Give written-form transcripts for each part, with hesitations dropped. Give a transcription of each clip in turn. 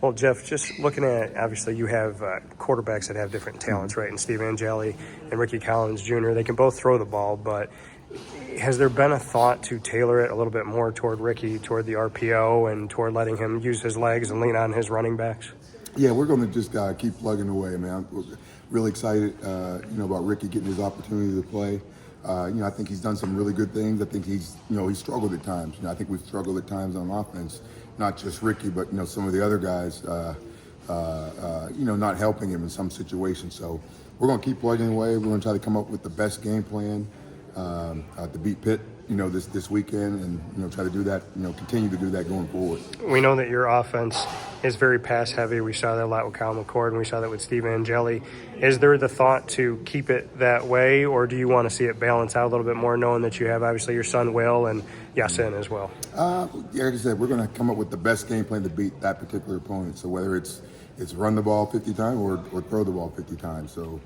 Well, Jeff, just looking at, obviously you have quarterbacks that have different talents, right? And Steve Angeli and Ricky Collins Jr., they can both throw the ball, but has there been a thought to tailor it a little bit more toward Ricky, toward the RPO, and toward letting him use his legs and lean on his running backs? Yeah, we're going to just keep plugging away, man. I'm really excited, about Ricky getting his opportunity to play. I think he's done some really good things. I think he's struggled at times. I think we've struggled at times on offense, not just Ricky, but some of the other guys, not helping him in some situations. So we're going to keep plugging away. We're going to try to come up with the best game plan to beat Pitt, this weekend, and try to do that, continue to do that going forward. We know that your offense is very pass heavy. We saw that a lot with Kyle McCord, and we saw that with Steve Angeli. Is there the thought to keep it that way, or do you want to see it balance out a little bit more, knowing that you have obviously your son Will and Yasin as well? Like I said, we're going to come up with the best game plan to beat that particular opponent. So whether it's run the ball 50 times or throw the ball 50 times. So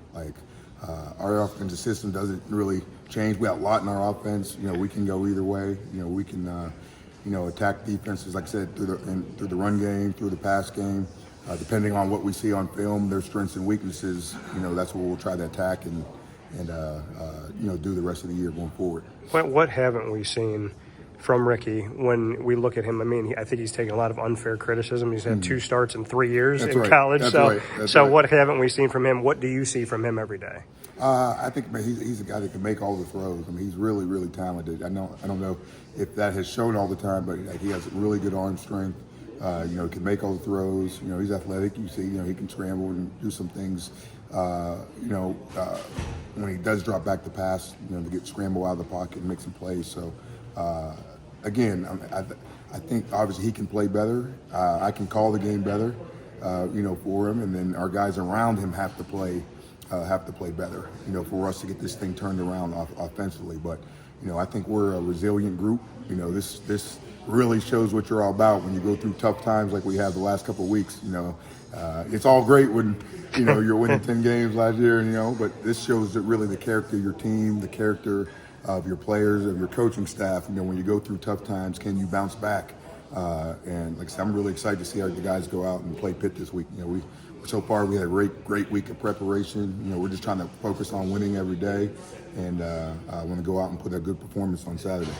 our offensive system doesn't really change. We have a lot in our offense. We can go either way. We can attack defenses, like I said, through the run game, through the pass game. Depending on what we see on film, their strengths and weaknesses, that's what we'll try to attack and do the rest of the year going forward. What haven't we seen from Ricky when we look at him? I mean, I think he's taken a lot of unfair criticism. He's had 2 starts in 3 years in college. That's so, right. That's so right. What haven't we seen from him? What do you see from him every day? I think he's a guy that can make all the throws. I mean, he's really, really talented. I don't know if that has shown all the time, but he has really good arm strength. Can make all the throws. He's athletic. You see, he can scramble and do some things. When he does drop back the pass, to get scramble out of the pocket and make some plays. So, again, I think obviously he can play better. I can call the game better, for him, and then our guys around him have to play better, for us to get this thing turned around offensively. But, I think we're a resilient group. This really shows what you're all about when you go through tough times like we have the last couple of weeks. It's all great when, you're winning 10 games last year, but this shows that really the character of your team, the character of your players, of your coaching staff. When you go through tough times, can you bounce back? And like I said, I'm really excited to see how the guys go out and play Pitt this week. So far we had a great week of preparation. We're just trying to focus on winning every day, and I want to go out and put a good performance on Saturday.